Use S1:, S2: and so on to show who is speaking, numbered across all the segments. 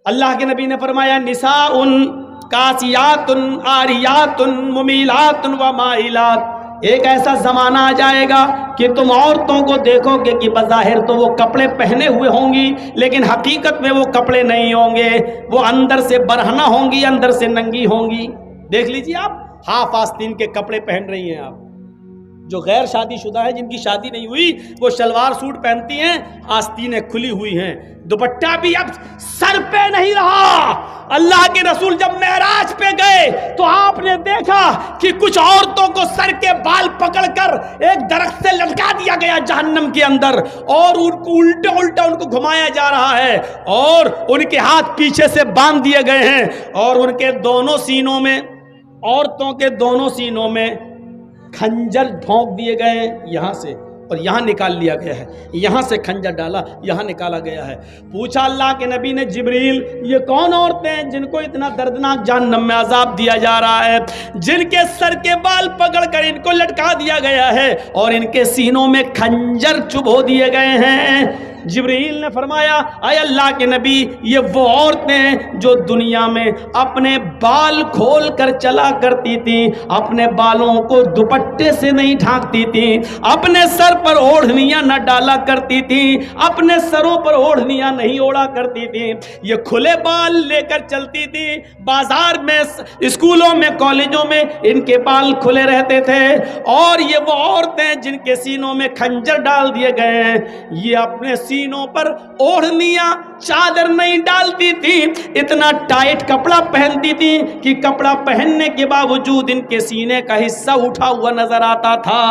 S1: اللہ کے نبی نے فرمایا نساء کاسیات عاریات ممیلات و مائلات، ایک ایسا زمانہ آ جائے گا کہ تم عورتوں کو دیکھو گے کہ بظاہر تو وہ کپڑے پہنے ہوئے ہوں گی، لیکن حقیقت میں وہ کپڑے نہیں ہوں گے، وہ اندر سے برہنہ ہوں گی، اندر سے ننگی ہوں گی۔ دیکھ لیجیے آپ، ہاف آستین کے کپڑے پہن رہی ہیں آپ، جو غیر شادی شدہ ہیں، جن کی شادی نہیں ہوئی، وہ شلوار سوٹ پہنتی ہیں، آستینیں کھلی ہوئی ہیں، دوپٹہ بھی اب سر پہ نہیں رہا۔ اللہ کے رسول جب معراج پہ گئے تو آپ نے دیکھا کہ کچھ عورتوں کو سر کے بال پکڑ کر ایک درخت سے لٹکا دیا گیا جہنم کے اندر، اور ان کو الٹا الٹا ان کو گھمایا جا رہا ہے، اور ان کے ہاتھ پیچھے سے باندھ دیے گئے ہیں، اور ان کے دونوں سینوں میں، عورتوں کے دونوں سینوں میں کھنجر ڈھونک دیے گئے ہیں یہاں سے، اور یہاں نکال لیا گیا ہے، یہاں سے کھنجر ڈالا، یہاں نکالا گیا ہے۔ پوچھا اللہ کے نبی نے جبریل یہ کون عورتیں ہیں جن کو اتنا دردناک جہنم میں عذاب دیا جا رہا ہے، جن کے سر کے بال پکڑ کر ان کو لٹکا دیا گیا ہے اور ان کے سینوں میں کھنجر چبھو دیے گئے ہیں؟ جبریل نے فرمایا اے اللہ کے نبی، یہ وہ عورتیں ہیں جو دنیا میں اپنے بال کھول کر چلا کرتی تھیں، اپنے بالوں کو دوپٹے سے نہیں ڈھانکتی تھیں، اپنے سر پر اوڑھنیاں نہ ڈالا کرتی تھیں، اپنے سروں پر اوڑھنیاں نہیں اوڑا کرتی تھیں، یہ کھلے بال لے کر چلتی تھیں، بازار میں، اسکولوں میں، کالجوں میں ان کے بال کھلے رہتے تھے۔ اور یہ وہ عورتیں جن کے سینوں میں کھنجر ڈال دیے گئے ہیں، یہ اپنے سینوں پر اوڑھنیاں، چادر نہیں ڈالتی تھی، اتنا ٹائٹ کپڑا پہنتی تھی کہ کپڑا پہننے کے باوجود ان کے سینے کا حصہ اٹھا ہوا نظر آتا تھا۔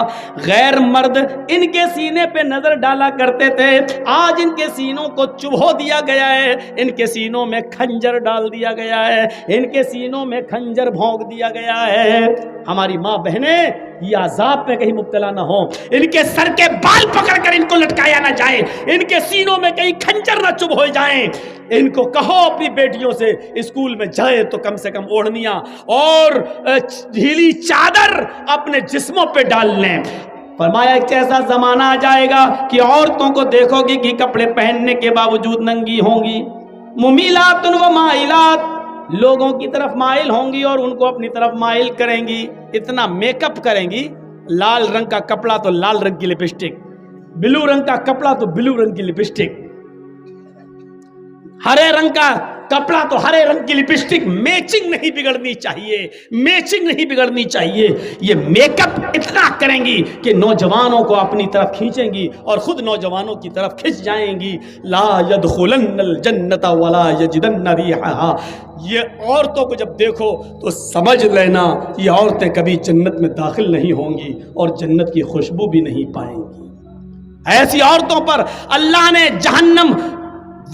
S1: غیر مرد ان کے سینے پہ نظر ڈالا کرتے تھے، آج ان کے سینوں کو چبھو دیا گیا ہے، ان کے سینوں میں کھنجر ڈال دیا گیا ہے، ان کے سینوں میں کھنجر بھونک دیا گیا ہے۔ ہماری ماں بہنیں یہ عذاب پہ کہیں مبتلا نہ ہوں، ان کے سر کے بال پکڑ کر ان کو لٹکایا نہ جائے، ان کے سینوں میں کہیں کھنجر نہ چبھ ہو جائیں۔ ان کو کہو اپنی بیٹیوں سے اسکول میں جائے تو کم سے کم اوڑھنیاں اور ڈھیلی چادر اپنے جسموں پہ ڈال لیں۔ فرمایا ایک ایسا زمانہ آ جائے گا کہ عورتوں کو دیکھو گی کہ کپڑے پہننے کے باوجود ننگی ہوں گی، ممیلات و مائلات، لوگوں کی طرف مائل ہوں گی اور ان کو اپنی طرف مائل کریں گی، اتنا میک اپ کریں گی، لال رنگ کا کپڑا تو لال رنگ کی لپسٹک، بلو رنگ کا کپڑا تو بلو رنگ کی لپسٹک، ہرے رنگ کا کپڑا تو ہرے رنگ کی لپسٹک، میچنگ نہیں بگڑنی چاہیے، میچنگ نہیں بگڑنی چاہیے۔ یہ میک اپ اتنا کریں گی کہ نوجوانوں کو اپنی طرف کھینچیں گی اور خود نوجوانوں کی طرف کھنچ جائیں گی۔ لا يدخلن الجنت ولا یجدن ریحھا، یہ عورتوں کو جب دیکھو تو سمجھ لینا یہ عورتیں کبھی جنت میں داخل نہیں ہوں گی اور جنت کی خوشبو بھی نہیں پائیں گی۔ ایسی عورتوں پر اللہ نے جہنم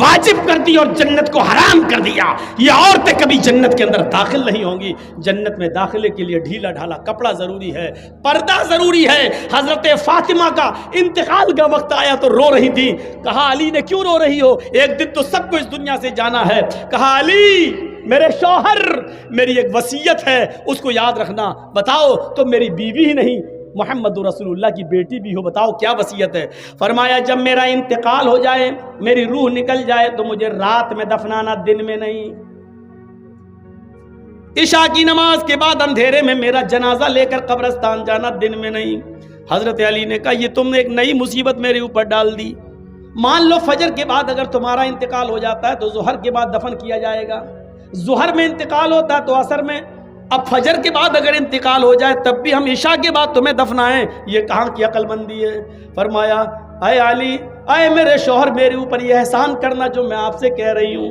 S1: واجب کر دی اور جنت کو حرام کر دیا، یہ عورتیں کبھی جنت کے اندر داخل نہیں ہوں گی۔ جنت میں داخلے کے لیے ڈھیلا ڈھالا کپڑا ضروری ہے، پردہ ضروری ہے۔ حضرت فاطمہ کا انتقال کا وقت آیا تو رو رہی تھی، کہا علی نے کیوں رو رہی ہو، ایک دن تو سب کو اس دنیا سے جانا ہے۔ کہا علی میرے شوہر، میری ایک وصیت ہے، اس کو یاد رکھنا۔ بتاؤ تو میری بیوی ہی نہیں، محمد رسول اللہ کی بیٹی بھی ہو، بتاؤ کیا وصیت ہے؟ فرمایا جب میرا انتقال ہو جائے، میری روح نکل جائے تو مجھے رات میں دفنانا، دن میں نہیں۔ عشاء کی نماز کے بعد اندھیرے میں میرا جنازہ لے کر قبرستان جانا، دن میں نہیں۔ حضرت علی نے کہا یہ تم نے ایک نئی مصیبت میرے اوپر ڈال دی۔ مان لو فجر کے بعد اگر تمہارا انتقال ہو جاتا ہے تو ظہر کے بعد دفن کیا جائے گا، ظہر میں انتقال ہوتا ہے تو عصر میں، اب فجر کے بعد اگر انتقال ہو جائے تب بھی ہم عشاء کے بعد تمہیں دفنائیں، یہ کہاں کی عقل مندی ہے؟ فرمایا اے علی، اے میرے شوہر، میرے اوپر یہ احسان کرنا جو میں آپ سے کہہ رہی ہوں،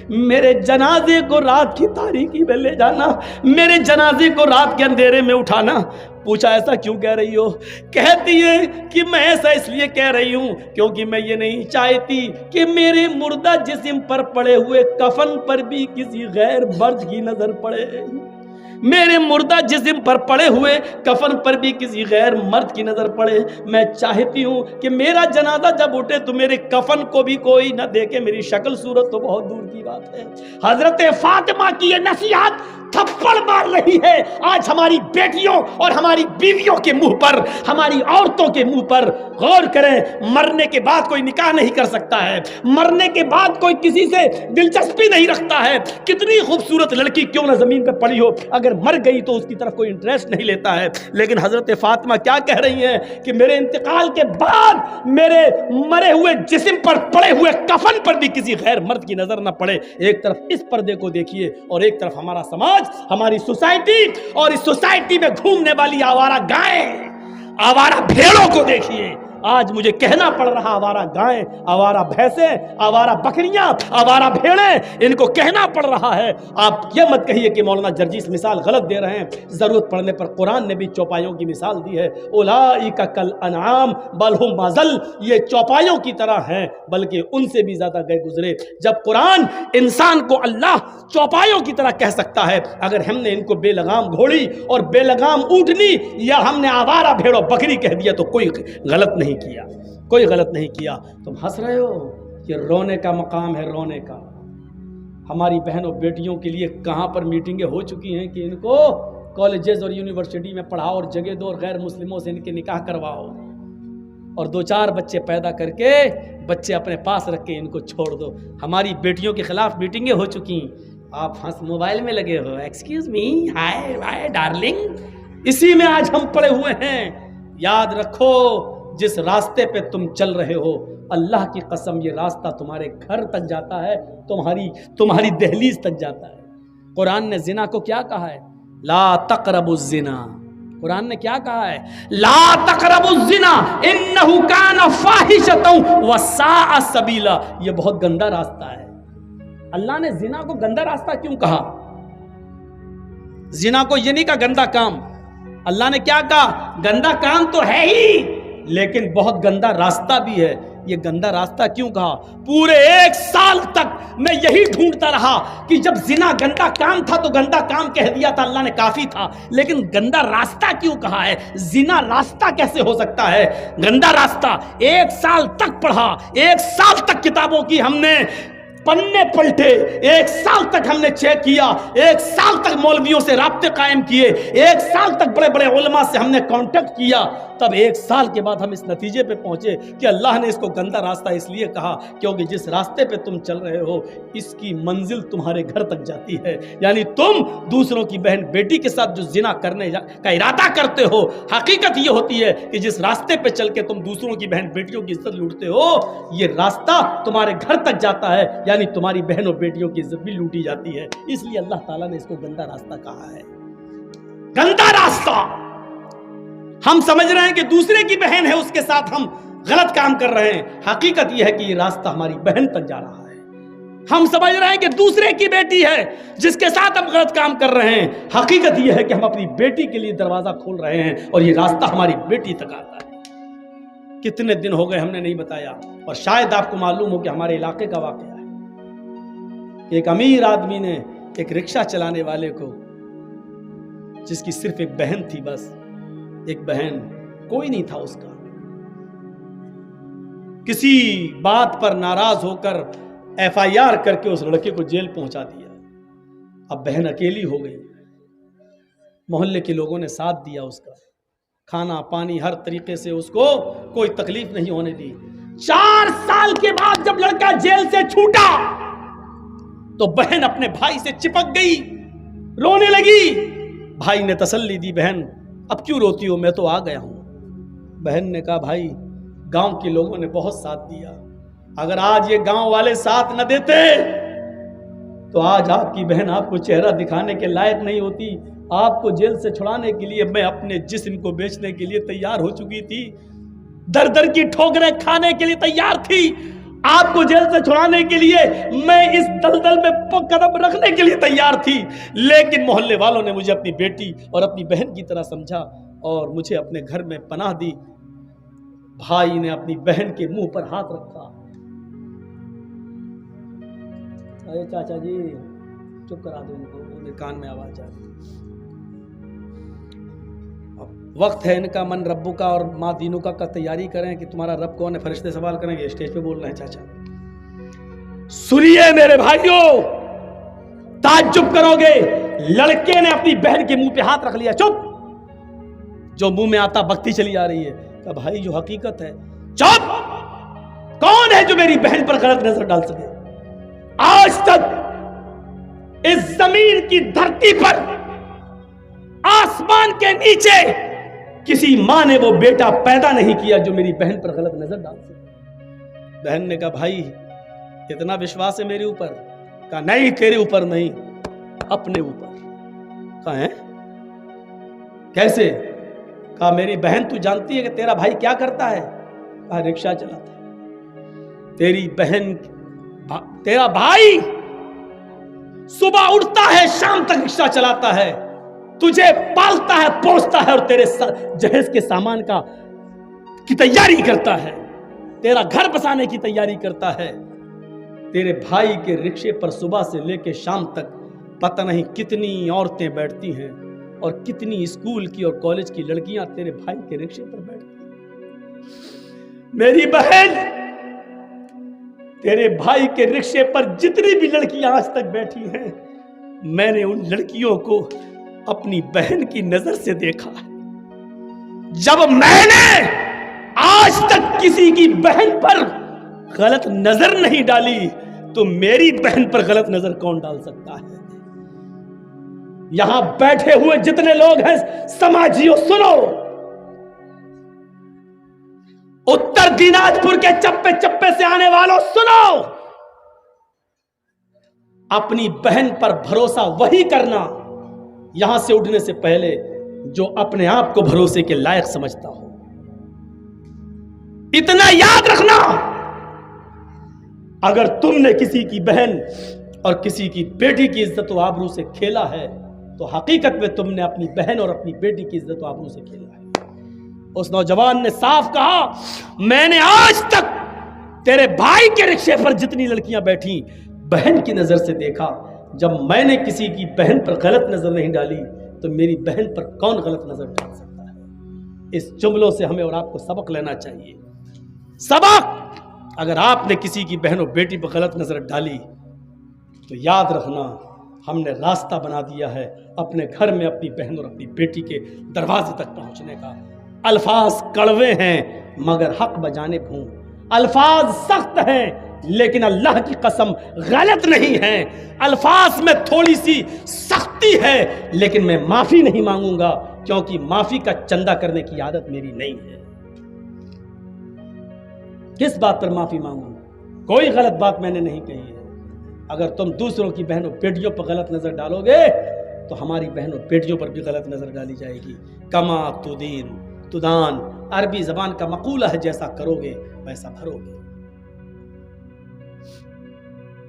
S1: میرے جنازے کو رات کی تاریکی میں لے جانا، میرے جنازے کو رات کے اندھیرے میں اٹھانا۔ پوچھا ایسا کیوں کہہ رہی ہو؟ کہتی ہے کہ میں ایسا اس لیے کہہ رہی ہوں کیونکہ میں یہ نہیں چاہتی کہ میرے مردہ جسم پر پڑے ہوئے کفن پر بھی کسی غیر مرد کی نظر پڑے، میرے مردہ جسم پر پڑے ہوئے کفن پر بھی کسی غیر مرد کی نظر پڑے، میں چاہتی ہوں کہ میرا جنازہ جب اٹھے تو میرے کفن کو بھی کوئی نہ دیکھے، میری شکل صورت تو بہت دور کی بات ہے۔ حضرت فاطمہ کی یہ نصیحت تھپڑ مار رہی ہے آج ہماری بیٹیوں اور ہماری بیویوں کے منہ پر، ہماری عورتوں کے منہ پر۔ غور کریں، مرنے کے بعد کوئی نکاح نہیں کر سکتا ہے، مرنے کے بعد کوئی کسی سے دلچسپی نہیں رکھتا ہے، کتنی خوبصورت لڑکی کیوں نہ زمین پہ پڑی ہو، اگر مر گئی تو اس کی طرف کوئی انٹرسٹ نہیں لیتا ہے۔ لیکن حضرت فاطمہ کیا کہہ رہی ہیں کہ میرے انتقال کے بعد میرے مرے ہوئے جسم پر پڑے ہوئے کفن پر بھی کسی غیر مرد کی نظر نہ پڑے۔ ایک طرف اس پردے کو دیکھیے اور ایک طرف ہمارا سماج، ہماری سوسائٹی، اور اس سوسائٹی میں گھومنے والی آوارہ گائیں، آوارہ بھیڑوں کو دیکھیے۔ آج مجھے کہنا پڑ رہا، آوارہ گائیں، آوارہ بھینسیں، آوارہ بکریاں، آوارہ بھیڑیں، ان کو کہنا پڑ رہا ہے۔ آپ یہ مت کہیے کہ مولانا جرجیس مثال غلط دے رہے ہیں، ضرورت پڑنے پر قرآن نے بھی چوپایوں کی مثال دی ہے۔ اولئک کالانعام بل ھم اضل، یہ چوپایوں کی طرح ہیں بلکہ ان سے بھی زیادہ گئے گزرے۔ جب قرآن انسان کو اللہ چوپایوں کی طرح کہہ سکتا ہے، اگر ہم نے ان کو بے لگام گھوڑی اور بے لگام اونٹنی یا ہم نے آوارہ بھیڑ و بکری کہہ دیا تو کوئی غلط نہیں کیا، کوئی غلط نہیں کیا۔ تم ہنس رہے ہو، یہ رونے کا مقام ہے، رونے کا۔ ہماری بہنوں بیٹیوں کے لیے کہاں پر میٹنگیں ہو چکی ہیں کہ ان کو کالجز اور یونیورسٹی میں پڑھاؤ اور جگہ دو اور غیر مسلموں سے ان کے نکاح کرواؤ اور 2-4 بچے پیدا کر کے بچے اپنے پاس رکھ کے ان کو چھوڑ دو۔ ہماری بیٹیوں کے خلاف میٹنگیں ہو چکی ہیں، آپ ہنس موبائل میں لگے ہو، ایکسکیوز می، ہائے ہائے ڈارلنگ، اسی میں آج ہم پڑے ہوئے ہیں۔ یاد رکھو، جس راستے پہ تم چل رہے ہو، اللہ کی قسم یہ راستہ تمہارے گھر تک جاتا ہے، تمہاری دہلیز تک جاتا ہے۔ قرآن نے زنا کو کیا کہا ہے؟ لا تقربوا الزنا۔ قرآن نے کیا کہا ہے؟ لا تقربوا الزنا انہ کان فاحشۃ وساء سبیلا۔ یہ بہت گندا راستہ ہے۔ اللہ نے زنا کو گندا راستہ کیوں کہا؟ زنا کو یہ نہیں کہا گندا کام، اللہ نے کیا کہا؟ گندا کام تو ہے ہی لیکن بہت گندا راستہ بھی ہے۔ یہ گندا راستہ کیوں کہا؟ پورے 1 سال تک میں یہی ڈھونڈتا رہا کہ جب زنا گندا کام تھا تو گندا کام کہہ دیا تھا، اللہ نے کافی تھا، لیکن گندا راستہ کیوں کہا ہے؟ زنا راستہ کیسے ہو سکتا ہے؟ گندا راستہ 1 سال تک پڑھا، 1 سال تک کتابوں کی ہم نے پنے پلٹے، 1 سال تک ہم نے چیک کیا، 1 سال تک مولویوں سے رابطے قائم کیے، 1 سال تک بڑے بڑے علماء سے ہم نے کانٹیکٹ کیا، تب 1 سال کے بعد ہم اس نتیجے پہ پہنچے کہ اللہ نے اس کو گندا راستہ اس لیے کہا کیونکہ جس راستے پہ تم چل رہے ہو اس کی منزل تمہارے گھر تک جاتی ہے۔ یعنی تم دوسروں کی بہن بیٹی کے ساتھ جو زنا کرنے کا ارادہ کرتے ہو، حقیقت یہ ہوتی ہے کہ جس راستے پہ چل کے تم دوسروں کی بہن بیٹیوں کی عزت لوٹتے ہو، یہ راستہ تمہارے گھر تک جاتا ہے، یعنی تمہاری بہنوں بیٹیوں کی عزت بھی لوٹی جاتی ہے۔ اس لیے اللہ تعالیٰ نے اس کو گندا راستہ کہا ہے۔ گندا راستہ، ہم سمجھ رہے ہیں کہ دوسرے کی بہن ہے اس کے ساتھ ہم غلط کام کر رہے ہیں، حقیقت یہ ہے کہ یہ راستہ ہماری بہن تک جا رہا ہے۔ ہم سمجھ رہے ہیں کہ دوسرے کی بیٹی ہے جس کے ساتھ ہم غلط کام کر رہے ہیں، حقیقت یہ ہے کہ ہم اپنی بیٹی کے لیے دروازہ کھول رہے ہیں اور یہ راستہ ہماری بیٹی تک آتا ہے۔ کتنے دن ہو گئے ہم نے نہیں بتایا، اور شاید آپ کو معلوم ہو کہ ہمارے علاقے کا واقعہ ہے کہ ایک امیر آدمی نے ایک رکشہ چلانے والے کو، جس کی صرف ایک بہن تھی، بس ایک بہن، کوئی نہیں تھا اس کا، کسی بات پر ناراض ہو کر FIR کر کے اس لڑکے کو جیل پہنچا دیا۔ اب بہن اکیلی ہو گئی، محلے کے لوگوں نے ساتھ دیا، اس کا کھانا پانی ہر طریقے سے اس کو کوئی تکلیف نہیں ہونے دی۔ 4 سال کے بعد جب لڑکا جیل سے چھوٹا تو بہن اپنے بھائی سے چپک گئی، رونے لگی۔ بھائی نے تسلی دی، بہن اب کیوں روتی ہو، میں تو آ گیا ہوں۔ بہن نے کہا بھائی گاؤں کے لوگوں نے بہت ساتھ دیا، اگر آج یہ گاؤں والے ساتھ نہ دیتے تو آج آپ کی بہن آپ کو چہرہ دکھانے کے لائق نہیں ہوتی، آپ کو جیل سے چھڑانے کے لیے میں اپنے جسم کو بیچنے کے لیے تیار ہو چکی تھی، در در کی ٹھوکریں کھانے کے لیے تیار تھی، آپ کو جیل سے چھڑانے کے لیے میں اس دلدل میں قدم رکھنے کے لیے تیار تھی، لیکن محلے والوں نے مجھے اپنی بیٹی اور اپنی بہن کی طرح سمجھا اور مجھے اپنے گھر میں پناہ دی۔ بھائی نے اپنی بہن کے منہ پر ہاتھ رکھا۔ ارے چاچا جی چپ کرا دو ان کو، میرے کان میں آواز جا رہی۔ وقت ہے ان کا من ربو کا اور ماں دینوں کا تیاری کریں کہ تمہارا رب کون ہے. فرشتے سوال کریں گے. اسٹیج پہ بول رہے ہیں چاچا. سنیے میرے بھائیوں, تعجب کرو گے, لڑکے نے اپنی بہن کے منہ پہ ہاتھ رکھ لیا. چپ, جو منہ میں آتا بکتی چلی آ رہی ہے. کہ بھائی جو حقیقت ہے. چپ, کون ہے جو میری بہن پر غلط نظر ڈال سکے؟ آج تک اس زمین کی دھرتی پر, آسمان کے نیچے کسی ماں نے وہ بیٹا پیدا نہیں کیا جو میری بہن پر غلط نظر ڈال سکے. بہن نے کہا بھائی اتنا وشواس ہے میرے اوپر؟ کہا نہیں تیرے اوپر نہیں, اپنے اوپر. کہا ہے کیسے؟ کہا میری بہن تو جانتی ہے کہ تیرا بھائی کیا کرتا ہے؟ کہا رکشہ چلاتا ہے. تیری بہن, تیرا بھائی صبح اٹھتا ہے شام تک رکشہ چلاتا ہے, تجھے پالتا ہے پوستا ہے اور تیرے جہیز کے سامان کی تیاری کرتا ہے, تیرا گھر بسانے کی تیاری کرتا ہے. تیرے بھائی کے رکشے پر صبح سے لے کے شام تک پتہ نہیں کتنی عورتیں بیٹھتی ہیں اور کتنی اسکول کی اور کالج کی لڑکیاں تیرے بھائی کے رکشے پر بیٹھتی ہیں. میری بہن, تیرے بھائی کے رکشے پر جتنی بھی لڑکیاں آج تک بیٹھی ہیں, میں نے ان لڑکیوں کو اپنی بہن کی نظر سے دیکھا. جب میں نے آج تک کسی کی بہن پر غلط نظر نہیں ڈالی تو میری بہن پر غلط نظر کون ڈال سکتا ہے؟ یہاں بیٹھے ہوئے جتنے لوگ ہیں سماجیوں, سنو, اتر دیناج پور کے چپے چپے سے آنے والوں سنو, اپنی بہن پر بھروسہ وہی کرنا یہاں سے اٹھنے سے پہلے جو اپنے آپ کو بھروسے کے لائق سمجھتا ہو. اتنا یاد رکھنا, اگر تم نے کسی کی بہن اور کسی کی بیٹی کی عزت و آبرو سے کھیلا ہے تو حقیقت میں تم نے اپنی بہن اور اپنی بیٹی کی عزت و آبرو سے کھیلا ہے. اس نوجوان نے صاف کہا, میں نے آج تک تیرے بھائی کے رکشے پر جتنی لڑکیاں بیٹھی بہن کی نظر سے دیکھا. جب میں نے کسی کی بہن پر غلط نظر نہیں ڈالی تو میری بہن پر کون غلط نظر ڈال سکتا ہے؟ اس جملوں سے ہمیں اور آپ کو سبق لینا چاہیے. سبق, اگر آپ نے کسی کی بہن اور بیٹی پر غلط نظر ڈالی تو یاد رکھنا ہم نے راستہ بنا دیا ہے اپنے گھر میں اپنی بہن اور اپنی بیٹی کے دروازے تک پہنچنے کا. الفاظ کڑوے ہیں مگر حق بجانب ہوں, الفاظ سخت ہیں لیکن اللہ کی قسم غلط نہیں ہے. الفاظ میں تھوڑی سی سختی ہے لیکن میں معافی نہیں مانگوں گا کیونکہ معافی کا چندہ کرنے کی عادت میری نہیں ہے. کس بات پر معافی مانگوں؟ کوئی غلط بات میں نے نہیں کہی ہے. اگر تم دوسروں کی بہنوں بیٹیوں پر غلط نظر ڈالو گے تو ہماری بہنوں بیٹیوں پر بھی غلط نظر ڈالی جائے گی. کما تدین تدان, عربی زبان کا مقولہ ہے, جیسا کرو گے ویسا بھرو گے.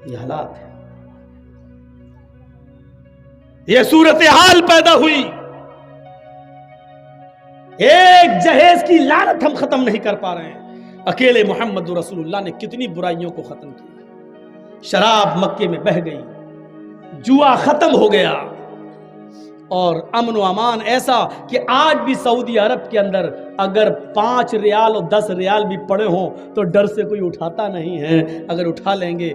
S1: یہ حالات ہے, یہ صورتحال پیدا ہوئی. ایک جہیز کی لعنت ہم ختم نہیں کر پا رہے ہیں. اکیلے محمد رسول اللہ نے کتنی برائیوں کو ختم کیا. شراب مکے میں بہہ گئی, جوا ختم ہو گیا, اور امن و امان ایسا کہ آج بھی سعودی عرب کے اندر اگر 5 ریال اور 10 ریال بھی پڑے ہوں تو ڈر سے کوئی اٹھاتا نہیں ہے. اگر اٹھا لیں گے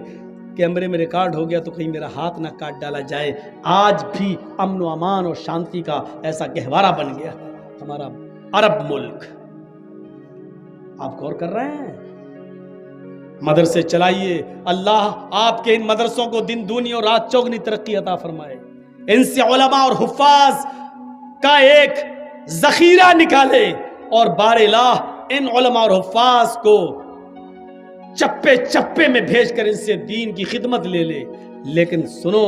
S1: کیمرے میں ریکارڈ ہو گیا تو کہیں میرا ہاتھ نہ کاٹ ڈالا جائے. آج بھی امن و امان اور شانتی کا ایسا گہوارہ بن گیا ہمارا عرب ملک. آپ غور کر رہے ہیں؟ مدرسے چلائیے, اللہ آپ کے ان مدرسوں کو دن دونی اور رات چوگنی ترقی عطا فرمائے. ان سے علماء اور حفاظ کا ایک ذخیرہ نکالے اور بار الہ ان علماء اور حفاظ کو چپے چپے میں بھیج کر ان سے دین کی خدمت لے لے. لیکن سنو,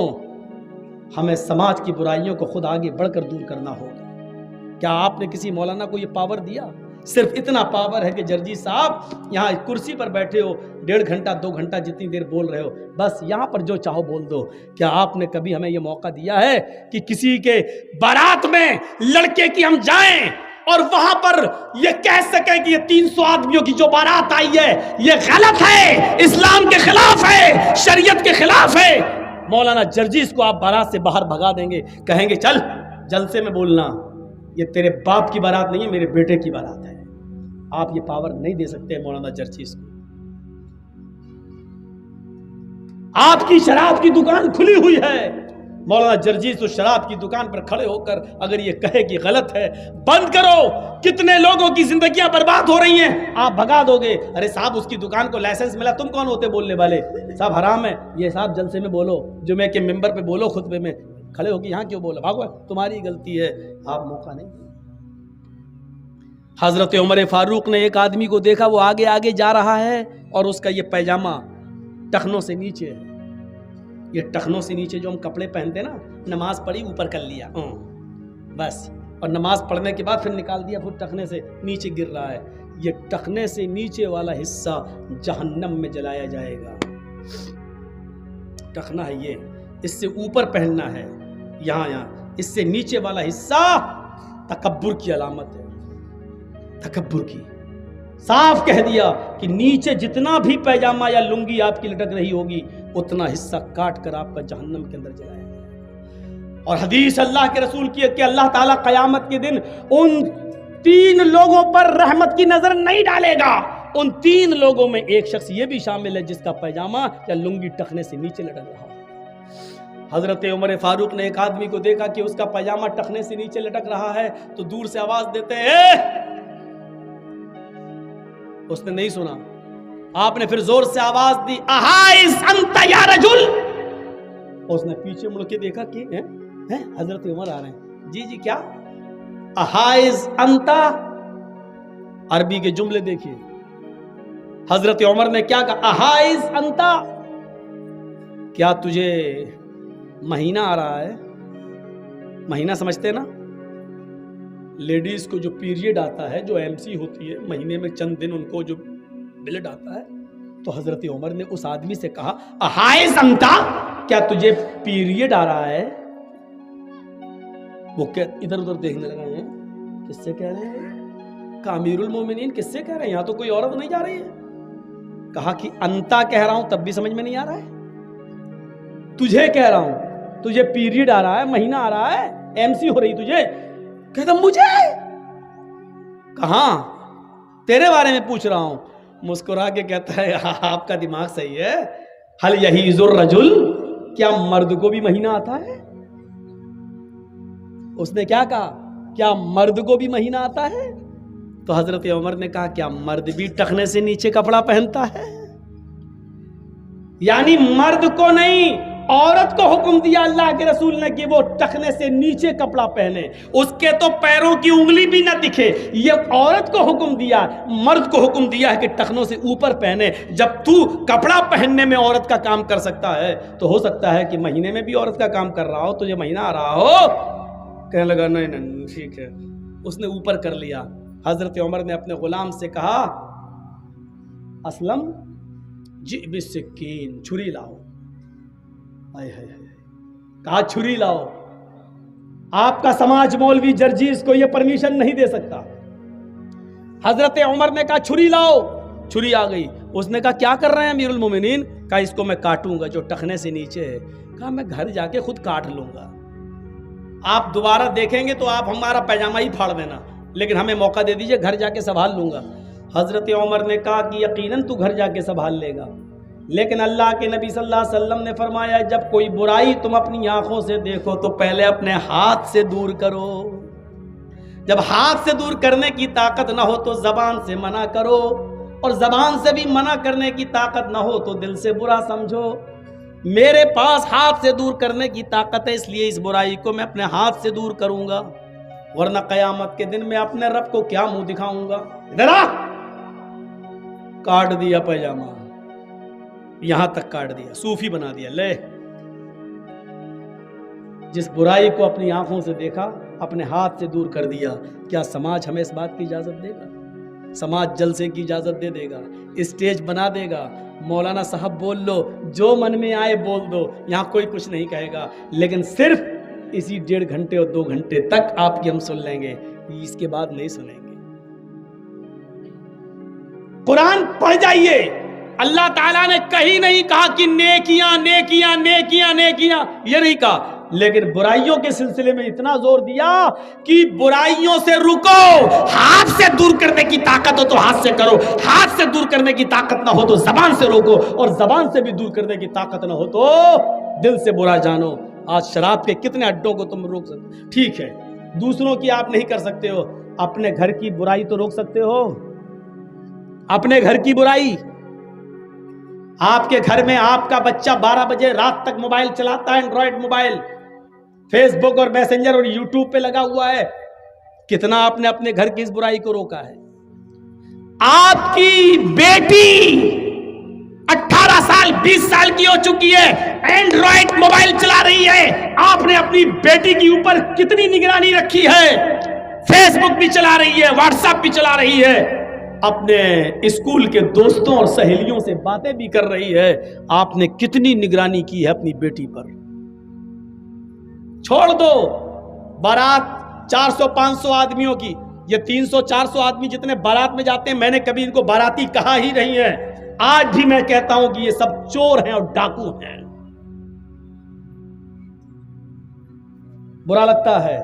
S1: ہمیں سماج کی برائیوں کو خود آگے بڑھ کر دور کرنا ہوگا. کیا آپ نے کسی مولانا کو یہ پاور دیا؟ صرف اتنا پاور ہے کہ جرجی صاحب یہاں کرسی پر بیٹھے ہو, 1.5 گھنٹہ 2 گھنٹہ جتنی دیر بول رہے ہو, بس یہاں پر جو چاہو بول دو. کیا آپ نے کبھی ہمیں یہ موقع دیا ہے کہ کسی کے بارات میں لڑکے کی ہم جائیں اور وہاں پر یہ کہہ سکیں کہ یہ 300 آدمیوں کی جو بارات آئی ہے یہ غلط ہے, اسلام کے خلاف ہے, شریعت کے خلاف ہے؟ مولانا جرجیز کو آپ بارات سے باہر بھگا دیں گے, کہیں گے چل جلسے میں بولنا, یہ تیرے باپ کی بارات نہیں ہے، میرے بیٹے کی بارات ہے. آپ یہ پاور نہیں دے سکتے مولانا جرجیز کو. آپ کی شراب کی دکان کھلی ہوئی ہے، مولانا جرجیز تو شراب کی دکان پر کھڑے ہو کر اگر یہ کہے کہ غلط ہے بند کرو، کتنے لوگوں کی زندگیاں برباد ہو رہی ہیں، آپ بھگا دو گے. ارے صاحب اس کی دکان کو لائسنس ملا، تم کون ہوتے بولنے والے؟ صاحب حرام ہے یہ، صاحب جلسے میں بولو، جمعے کے ممبر پہ بولو، خطبے میں کھڑے ہو کے یہاں کیوں بولو؟ بھاگو، تمہاری غلطی ہے، آپ موقع نہیں. حضرت عمر فاروق نے ایک آدمی کو دیکھا، وہ آگے آگے جا رہا ہے اور اس کا یہ پیجامہ ٹخنوں سے نیچے ہے. یہ ٹخنوں سے نیچے جو ہم کپڑے پہنتے ہیں نا، نماز پڑھی اوپر کر لیا بس، اور نماز پڑھنے کے بعد پھر نکال دیا، پھر ٹخنے سے نیچے گر رہا ہے. یہ ٹخنے سے نیچے والا حصہ جہنم میں جلایا جائے گا. ٹخنا ہے یہ، اس سے اوپر پہننا ہے یہاں، اس سے نیچے والا حصہ تکبر کی علامت ہے، تکبر کی. صاف کہہ دیا کہ نیچے جتنا بھی پیجامہ یا لنگی آپ کی لٹک رہی ہوگی اتنا حصہ کاٹ کر آپ کا جہنم کے اندر جلایا جائے. اور حدیث اللہ کے رسول کی ہے کہ اللہ تعالیٰ قیامت کے دن ان 3 لوگوں پر رحمت کی نظر نہیں ڈالے گا. ان 3 لوگوں میں ایک شخص یہ بھی شامل ہے جس کا پیجامہ یا لنگی ٹخنے سے نیچے لٹک رہا. حضرت عمر فاروق نے ایک آدمی کو دیکھا کہ اس کا پیجامہ ٹخنے سے نیچے لٹک رہا ہے تو دور سے آواز دیتے ہیں. اس نے نہیں سنا، آپ نے پھر زور سے آواز دی، احائز انت یا رجل. اس نے پیچھے مڑ کے دیکھا کہ حضرت عمر آ رہے ہیں. جی جی کیا؟ احائز انت. عربی کے جملے دیکھیے، حضرت عمر نے کیا کہا؟ احائز انت، کیا تجھے مہینہ آ رہا ہے؟ مہینہ سمجھتے نا، لیڈیز کو جو پیریڈ آتا ہے، جو MC ہوتی ہے، مہینے میں چند دن ان کو جو بلڈ آتا ہے. تو حضرت عمر نے اس آدمی سے کہا احائز انت، کیا تجھے پیریڈ آ رہا ہے؟ وہ ادھر ادھر دیکھنے لگا ہے، کس سے کہہ رہے ہیں؟ کہ امیر المومنین کس سے کہہ رہے ہیں؟ یہاں تو کوئی عورت نہیں جا رہی ہے. کہا کہ انتا کہہ رہا ہوں تب بھی سمجھ میں نہیں آ رہا ہے، تجھے کہہ رہا ہوں، تجھے پیریڈ آ رہا ہے، مہینہ آ رہا ہے، MC ہو رہی تجھے. کہتا مجھے؟ کہاں؟ تیرے بارے میں پوچھ رہا ہوں. مسکرا کے کہتا ہے آپ کا دماغ صحیح ہے. حل یحیض الرجل، کیا مرد کو بھی مہینہ آتا ہے؟ اس نے کیا کہا؟ کیا مرد کو بھی مہینہ آتا ہے؟ تو حضرت عمر نے کہا کیا مرد بھی ٹخنے سے نیچے کپڑا پہنتا ہے؟ یعنی مرد کو نہیں، عورت کو حکم دیا اللہ کے رسول نے کہ وہ ٹخنے سے نیچے کپڑا پہنے، اس کے تو پیروں کی انگلی بھی نہ دکھے. یہ عورت کو حکم دیا، مرد کو حکم دیا ہے کہ ٹخنوں سے اوپر پہنے. جب تو کپڑا پہننے میں عورت کا کام کر سکتا ہے تو ہو سکتا ہے کہ مہینے میں بھی عورت کا کام کر رہا ہو، تجھے مہینہ آ رہا ہو. کہنے لگا نہیں ٹھیک ہے. اس نے اوپر کر لیا. حضرت عمر نے اپنے غلام سے کہا اسلم جی بالسکین، چھری لاؤ. کہا چھری لاؤ. آپ کا سماج مولوی جرجیز کو یہ پرمیشن نہیں دے سکتا. حضرت عمر نے کہا چھری لاؤ. چھری آ گئی. اس نے کہا کیا کر رہے ہیں امیر المومنین؟ کہا اس کو میں کاٹوں گا جو ٹخنے سے نیچے ہے. کہا میں گھر جا کے خود کاٹ لوں گا، آپ دوبارہ دیکھیں گے تو آپ ہمارا پیجامہ ہی پھاڑ دینا، لیکن ہمیں موقع دے دیجئے، گھر جا کے سنبھال لوں گا. حضرت عمر نے کہا کہ یقیناً تو گھر جا کے سنبھال لے گا، لیکن اللہ کے نبی صلی اللہ علیہ وسلم نے فرمایا جب کوئی برائی تم اپنی آنکھوں سے دیکھو تو پہلے اپنے ہاتھ سے دور کرو. جب ہاتھ سے دور کرنے کی طاقت نہ ہو تو زبان سے منع کرو، اور زبان سے بھی منع کرنے کی طاقت نہ ہو تو دل سے برا سمجھو. میرے پاس ہاتھ سے دور کرنے کی طاقت ہے، اس لیے اس برائی کو میں اپنے ہاتھ سے دور کروں گا، ورنہ قیامت کے دن میں اپنے رب کو کیا منہ دکھاؤں گا. ادھر آ. کاٹ دیا پیجامہ، یہاں تک کاٹ دیا، صوفی بنا دیا. لے، جس برائی کو اپنی آنکھوں سے دیکھا اپنے ہاتھ سے دور کر دیا. کیا سماج ہمیں اس بات کی اجازت دے گا؟ سماج جلسے کی اجازت دے گا، اسٹیج بنا دے گا، مولانا صاحب بول لو، جو من میں آئے بول دو، یہاں کوئی کچھ نہیں کہے گا، لیکن صرف اسی 1.5 گھنٹے اور 2 گھنٹے تک آپ کی ہم سن لیں گے، اس کے بعد نہیں سنیں گے. قرآن پڑھ جائیے. اللہ تعالیٰ نے کہیں نہیں کہا کہ نیکیاں نیکیاں نیکیاں نیکیاں، یہ نہیں کہا. لیکن برائیوں کے سلسلے میں اتنا زور دیا کہ برائیوں سے رکو، ہاتھ سے دور کرنے کی طاقت ہو تو ہاتھ سے کرو، ہاتھ سے دور کرنے کی طاقت نہ ہو تو زبان سے روکو، اور زبان سے بھی دور کرنے کی طاقت نہ ہو تو دل سے برا جانو۔ آج شراب کے کتنے اڈوں کو تم روک سکتے، ٹھیک ہے دوسروں کی آپ نہیں کر سکتے ہو، اپنے گھر کی برائی تو روک سکتے ہو، اپنے گھر کی برائی۔ آپ کے گھر میں آپ کا بچہ 12 بجے رات تک موبائل چلاتا ہے، اینڈرائیڈ موبائل، فیس بک اور میسنجر اور یوٹیوب پہ لگا ہوا ہے، کتنا آپ نے اپنے گھر کی اس برائی کو روکا ہے؟ آپ کی بیٹی 18 سال 20 سال کی ہو چکی ہے، اینڈرائیڈ موبائل چلا رہی ہے، آپ نے اپنی بیٹی کے اوپر کتنی نگرانی رکھی ہے؟ فیس بک بھی چلا رہی ہے، واٹس ایپ بھی چلا رہی ہے، اپنے اسکول کے دوستوں اور سہیلیوں سے باتیں بھی کر رہی ہے، آپ نے کتنی نگرانی کی ہے اپنی بیٹی پر؟ چھوڑ دو بارات 400-500 آدمیوں کی، یہ 300-400 آدمی جتنے بارات میں جاتے ہیں، میں نے کبھی ان کو باراتی کہا ہی نہیں ہے، آج بھی میں کہتا ہوں کہ یہ سب چور ہیں اور ڈاکو ہیں۔ برا لگتا ہے،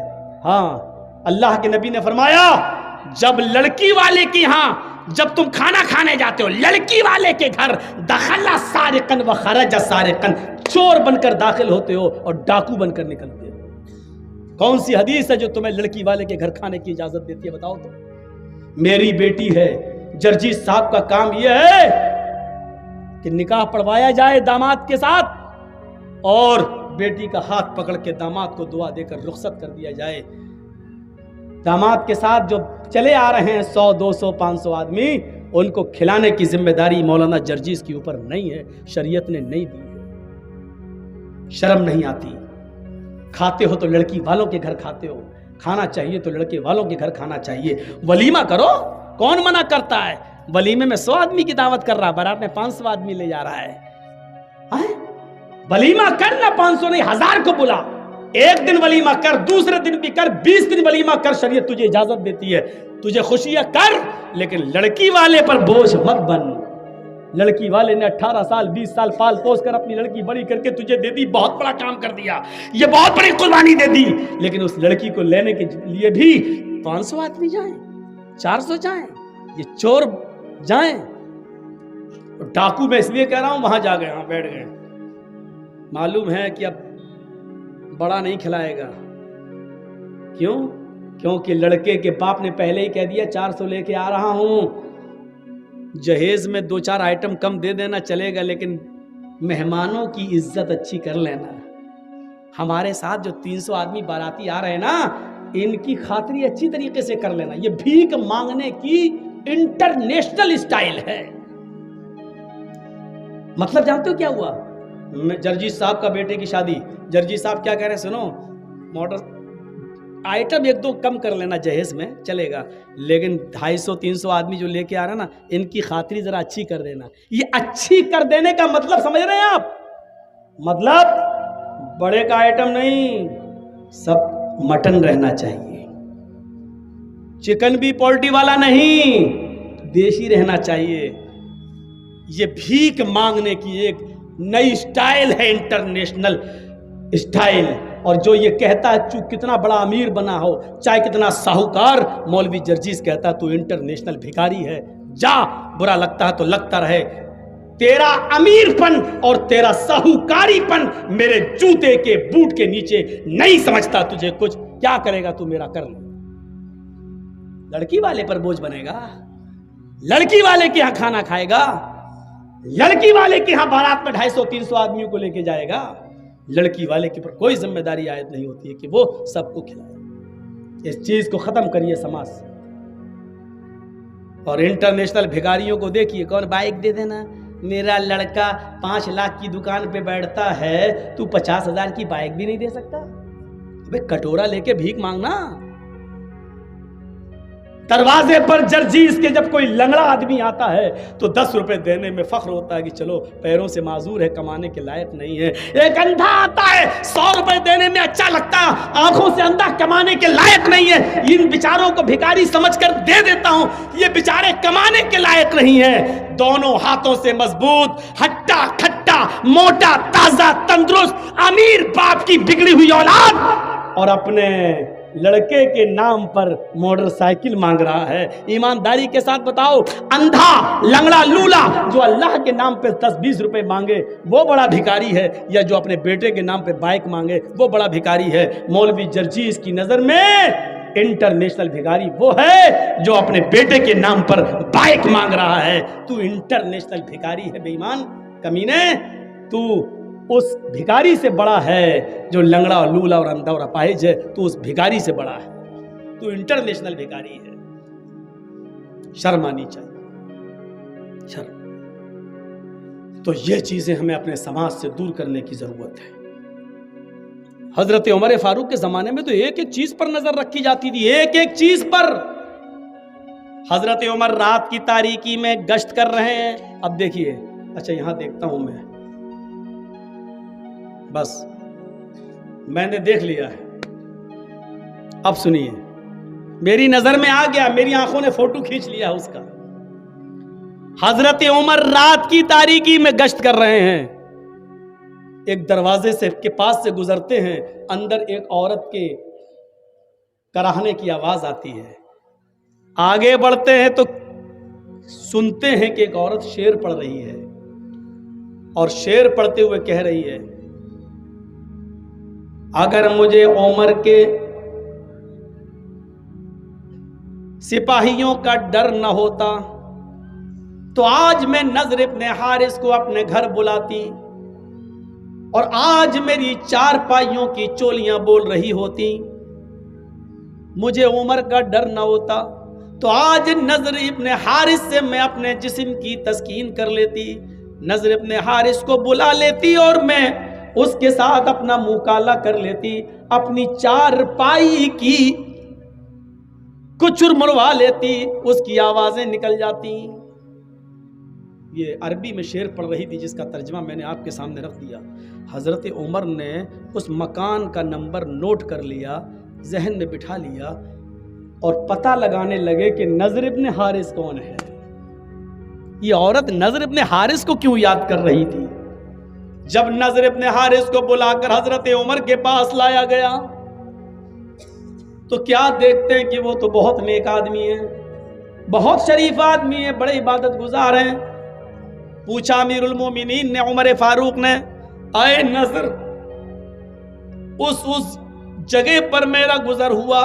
S1: ہاں اللہ کے نبی نے فرمایا جب لڑکی والے کی ہاں جب تم کھانا کھانے جاتے ہو لڑکی والے کے گھر، دخل سارقن و خرج سارقن، چور بن کر داخل ہوتے ہو اور ڈاکو بن کر نکلتے ہو۔ کون سی حدیث ہے جو تمہیں لڑکی والے کے گھر کھانے کی اجازت دیتی ہے؟ بتاؤ تو۔ میری بیٹی ہے، جرجیت صاحب کا کام یہ ہے کہ نکاح پڑھوایا جائے داماد کے ساتھ، اور بیٹی کا ہاتھ پکڑ کے داماد کو دعا دے کر رخصت کر دیا جائے۔ داماد کے ساتھ جو چلے آ رہے ہیں 100 200 500 آدمی، ان کو کھلانے کی ذمہ داری مولانا جرجیز کے اوپر نہیں ہے، شریعت نے نہیں دی ہے۔ شرم نہیں آتی؟ کھاتے ہو تو لڑکی والوں کے گھر کھاتے ہو، کھانا چاہیے تو لڑکے والوں کے گھر کھانا چاہیے، ولیمہ کرو، کون منع کرتا ہے؟ ولیمے میں 100 آدمی کی دعوت کر رہا، بارات میں 500 آدمی لے جا رہا ہے۔ ولیمہ کرنا 500 نہیں 1000 کو بلا، ایک دن ولیمہ کر، دوسرے دن بھی کر، 20 دن ولیمہ کر، شریعت تجھے اجازت دیتی ہے، تجھے خوشیاں کر، لیکن لڑکی والے پر بوجھ مت بن۔ لڑکی والے نے 18 سال 20 سال پال پوس کر اپنی لڑکی بڑی کر کے تجھے دے دی، بہت بڑا کام کر دیا، یہ بہت بڑی قربانی دے دی، لیکن اس لڑکی کو لینے کے لیے بھی 500 آدمی جائیں، 400 جائیں، یہ چور جائیں۔ ڈاکو میں اس لیے کہہ رہا ہوں وہاں جا گئے، ہاں بیٹھ گئے، معلوم ہے کہ اب بڑا نہیں کھلائے گا۔ کیوں؟ کیونکہ لڑکے کے باپ نے پہلے ہی کہہ دیا 400 لے کے آ رہا ہوں، جہیز میں 2-4 آئٹم کم دے دینا چلے گا، لیکن مہمانوں کی عزت اچھی کر لینا۔ ہمارے ساتھ جو 300 آدمی باراتی آ رہے ہیں نا، ان کی خاطری اچھی طریقے سے کر لینا۔ یہ بھیک مانگنے کی انٹرنیشنل اسٹائل ہے۔ مطلب جانتے ہو کیا ہوا؟ جرجیت صاحب کا بیٹے کی شادی، جرجیت صاحب کیا کہہ رہے ہیں؟ سنو، موٹر آئٹم 1-2 کم کر لینا جہیز میں چلے گا، لیکن 250-300 آدمی جو لے کے آ رہا نا، ان کی خاطری ذرا اچھی کر دینا۔ یہ اچھی کر دینے کا مطلب سمجھ رہے ہیں آپ؟ مطلب بڑے کا آئٹم نہیں، سب مٹن رہنا چاہیے، چکن بھی پولٹری والا نہیں، دیسی رہنا چاہیے۔ یہ بھیک مانگنے کی ایک نئی اسٹائل ہے، انٹرنیشنل اسٹائل۔ اور جو یہ کہتا ہے کتنا بڑا امیر بنا ہو، چاہے کتنا ساہوکار، مولوی جرجیز کہتا ہے تو انٹرنیشنل بھکاری ہے، جا، برا لگتا ہے تو لگتا رہے، تیرا امیر پن اور تیرا ساہوکاری پن میرے جوتے کے بوٹ کے نیچے نہیں سمجھتا تجھے کچھ، کیا کرے گا تو میرا کر لے۔ لڑکی والے پر بوجھ بنے گا، لڑکی والے کے ہاں کھانا کھائے گا، لڑکی والے کے ہاں بارات میں 250-300 آدمیوں کو لے کے جائے گا، لڑکی والے کے پر کوئی ذمہ داری عائد نہیں ہوتی ہے کہ وہ سب کو کھلائے۔ اس چیز کو ختم کریے سماج سے۔ اور انٹرنیشنل بھکاریوں کو دیکھیے، کون بائک دے دینا، میرا لڑکا 5 لاکھ کی دکان پہ بیٹھتا ہے، تو 50,000 کی بائک بھی نہیں دے سکتا؟ ابے کٹورا لے کے بھیک مانگنا۔ دروازے پر جرجیز کے جب کوئی لنگڑا آدمی آتا ہے تو 10 روپے دینے میں فخر ہوتا ہے کہ چلو پیروں سے معذور ہے، کمانے کے لائق نہیں ہے۔ ایک اندھا آتا ہے 100 روپے دینے میں اچھا لگتا ہے، آنکھوں سے اندھا، کمانے کے لائق نہیں ہے، ان بیچاروں کو بھکاری سمجھ کر دے دیتا ہوں، یہ بیچارے کمانے کے لائق نہیں ہیں۔ دونوں ہاتھوں سے مضبوط ہٹا کھٹا ہٹا موٹا تازہ تندرست امیر باپ کی بگڑی ہوئی اولاد اور اپنے لڑکے کے نام پر موٹر سائیکل مانگ رہا ہے. ایمانداری کے ساتھ بتاؤ, اندھا لنگڑا لولا جو اللہ کے نام پہ 10-20 روپے مانگے وہ بڑا بھکاری ہے, یا جو اپنے بیٹے کے نام پہ بائک مانگے وہ بڑا بھکاری ہے؟ مولوی جرجیس کی نظر میں انٹرنیشنل بھکاری وہ ہے جو اپنے بیٹے کے نام پر بائک مانگ رہا ہے. تو انٹرنیشنل بھکاری ہے بے ایمان کمینے, تو اس بھکاری سے بڑا ہے جو لنگڑا اور لولا اور اندھا اور اپاہج ہے. تو اس بھکاری سے بڑا ہے, تو انٹرنیشنل بھکاری ہے. شرم آنی چاہیے, شرم. تو یہ چیزیں ہمیں اپنے سماج سے دور کرنے کی ضرورت ہے. حضرت عمر فاروق کے زمانے میں تو ایک ایک چیز پر نظر رکھی جاتی تھی, ایک ایک چیز پر. حضرت عمر رات کی تاریکی میں گشت کر رہے ہیں. اب دیکھیے, اچھا یہاں دیکھتا ہوں میں, بس میں نے دیکھ لیا ہے. اب سنیے, میری نظر میں آ گیا, میری آنکھوں نے فوٹو کھینچ لیا اس کا. حضرت عمر رات کی تاریکی میں گشت کر رہے ہیں. ایک دروازے سے کے پاس سے گزرتے ہیں, اندر ایک عورت کے کراہنے کی آواز آتی ہے. آگے بڑھتے ہیں تو سنتے ہیں کہ ایک عورت شعر پڑھ رہی ہے, اور شعر پڑھتے ہوئے کہہ رہی ہے, اگر مجھے عمر کے سپاہیوں کا ڈر نہ ہوتا تو آج میں نضر ابن حارث کو اپنے گھر بلاتی, اور آج میری 4 پائیوں کی چولیاں بول رہی ہوتی. مجھے عمر کا ڈر نہ ہوتا تو آج نضر ابن حارث سے میں اپنے جسم کی تسکین کر لیتی, نضر ابن حارث کو بلا لیتی اور میں اس کے ساتھ اپنا منہ کالا کر لیتی, اپنی 4 پائی کی کچر مروا لیتی, اس کی آوازیں نکل جاتی. یہ عربی میں شعر پڑھ رہی تھی جس کا ترجمہ میں نے آپ کے سامنے رکھ دیا. حضرت عمر نے اس مکان کا نمبر نوٹ کر لیا, ذہن میں بٹھا لیا, اور پتہ لگانے لگے کہ نضر ابن حارث کون ہے. یہ عورت نضر ابن حارث کو کیوں یاد کر رہی تھی؟ جب نضر ابن حارث کو بلا کر حضرت عمر کے پاس لایا گیا تو کیا دیکھتے ہیں کہ وہ تو بہت نیک آدمی ہے, بہت شریف آدمی ہے, بڑے عبادت گزار ہیں. پوچھا امیر المومنین نے, عمر فاروق نے, اے نضر, اس جگہ پر میرا گزر ہوا,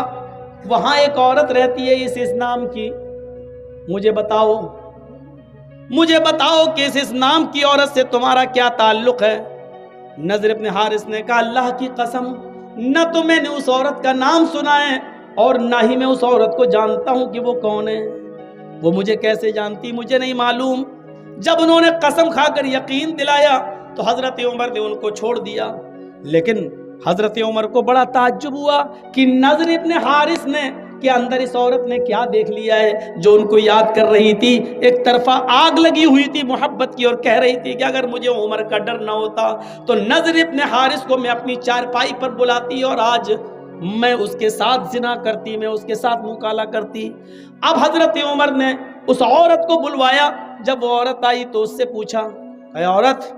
S1: وہاں ایک عورت رہتی ہے اس نام کی, مجھے بتاؤ کہ اس نام کی عورت سے تمہارا کیا تعلق ہے؟ نضر ابن حارث نے کہا, اللہ کی قسم نہ تو میں نے اس عورت کا نام سنا ہے اور نہ ہی میں اس عورت کو جانتا ہوں کہ وہ کون ہے. وہ مجھے کیسے جانتی, مجھے نہیں معلوم. جب انہوں نے قسم کھا کر یقین دلایا تو حضرت عمر نے ان کو چھوڑ دیا. لیکن حضرت عمر کو بڑا تعجب ہوا کہ نضر ابن حارث نے کہ اندر اس عورت نے کیا دیکھ لیا ہے جو ان کو یاد کر رہی تھی. ایک طرفہ آگ لگی ہوئی تھی محبت کی اور کہہ رہی تھی کہ اگر مجھے عمر کا ڈر نہ ہوتا تو نضر ابن حارث کو میں اپنی 4 پائی پر بلاتی اور آج میں اس کے ساتھ زنا کرتی, میں اس کے ساتھ مکالا کرتی. اب حضرت عمر نے اس عورت کو بلوایا. جب وہ عورت آئی تو اس سے پوچھا, اے عورت,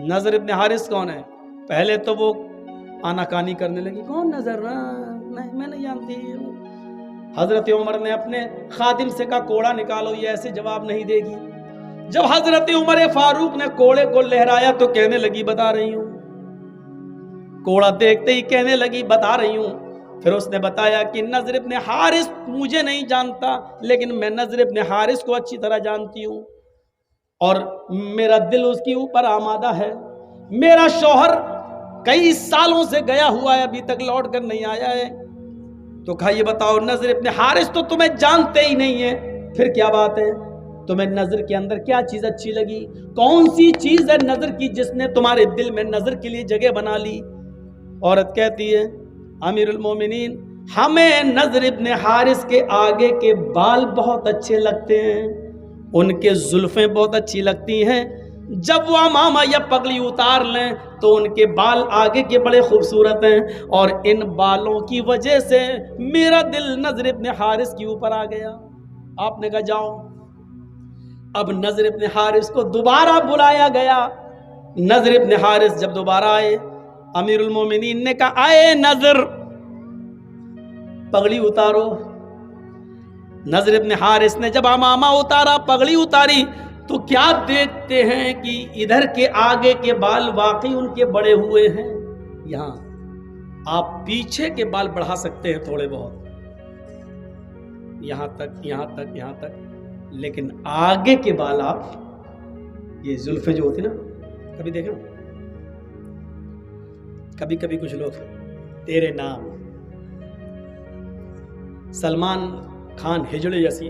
S1: نضر ابن حارث کون ہے؟ پہلے تو وہ آناکانی کرنے لگی, کون نظر, نہیں میں نہیں جانتی. حضرت عمر نے اپنے خادم سے کہا, کوڑا نکالو, یہ ایسے جواب نہیں دے گی. جب حضرت عمر فاروق نے کوڑے کو لہرایا تو کہنے لگی, بتا رہی ہوں. کوڑا دیکھتے ہی کہنے لگی, بتا رہی ہوں. پھر اس نے بتایا کہ نضر ابن حارث مجھے نہیں جانتا, لیکن میں نضر ابن حارث کو اچھی طرح جانتی ہوں اور میرا دل اس کے اوپر آمادہ ہے. میرا شوہر کئی سالوں سے گیا ہوا ہے, ابھی تک لوٹ کر نہیں آیا ہے. تو کہا, یہ بتاؤ نضر ابن حارث تو تمہیں جانتے ہی نہیں ہے, پھر کیا بات ہے؟ تمہیں نظر کے اندر کیا چیز اچھی لگی؟ کون سی چیز ہے نظر کی جس نے تمہارے دل میں نظر کے لیے جگہ بنا لی؟ عورت کہتی ہے, امیر المومنین, ہمیں نضر ابن حارث کے آگے کے بال بہت اچھے لگتے ہیں, ان کے زلفیں بہت اچھی لگتی ہیں. جب وہ امامہ یا پگڑی اتار لیں تو ان کے بال آگے کے بڑے خوبصورت ہیں, اور ان بالوں کی وجہ سے میرا دل نضر ابن حارث کے اوپر آ گیا. آپ نے کہا, جاؤ اب نضر ابن حارث کو دوبارہ بلایا گیا. نضر ابن حارث جب دوبارہ آئے, امیر المومنین نے کہا آئے نضر پگڑی اتارو. نضر ابن حارث نے جب عمامہ اتارا, پگڑی اتاری, تو کیا دیکھتے ہیں کہ ادھر کے آگے کے بال واقعی ان کے بڑے ہوئے ہیں. یہاں آپ پیچھے کے بال بڑھا سکتے ہیں تھوڑے بہت, یہاں تک یہاں تک یہاں تک, لیکن آگے کے بال آپ یہ زلفیں جو ہوتی نا, کبھی دیکھیں کبھی کبھی کچھ لوگ تیرے نام سلمان خان ہجڑے جیسی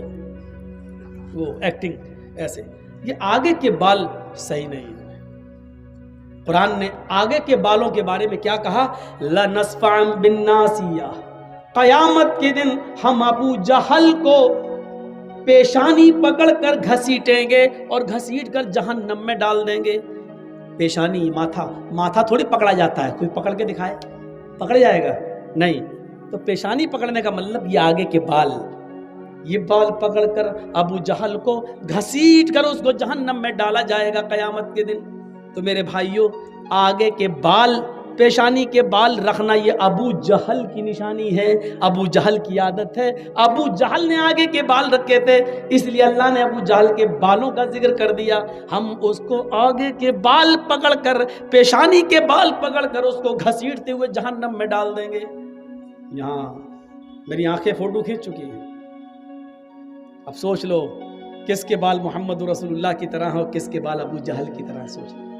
S1: وہ ایکٹنگ ایسے, یہ آگے کے بال صحیح نہیں ہے. قرآن نے آگے کے بالوں کے بارے میں کیا کہا؟ لَنَسْفَعًا بِالنَّاسِيَةِ, قیامت کے دن ہم ابو جہل کو پیشانی پکڑ کر گھسیٹیں گے اور گھسیٹ کر جہنم میں ڈال دیں گے. پیشانی, ماتھا تھوڑی پکڑا جاتا ہے, کوئی پکڑ کے دکھائے پکڑ جائے گا نہیں. تو پیشانی پکڑنے کا مطلب یہ آگے کے بال, یہ بال پکڑ کر ابو جہل کو گھسیٹ کر اس کو جہنم میں ڈالا جائے گا قیامت کے دن. تو میرے بھائیوں, آگے کے بال, پیشانی کے بال رکھنا یہ ابو جہل کی نشانی ہے, ابو جہل کی عادت ہے. ابو جہل نے آگے کے بال رکھے تھے, اس لیے اللہ نے ابو جہل کے بالوں کا ذکر کر دیا. ہم اس کو آگے کے بال پکڑ کر, پیشانی کے بال پکڑ کر اس کو گھسیٹتے ہوئے جہنم میں ڈال دیں گے. یہاں میری آنکھیں فوٹو کھینچ چکی ہیں, اب سوچ لو کس کے بال محمد رسول اللہ کی طرح ہو, کس کے بال ابو جہل کی طرح. سوچ لو.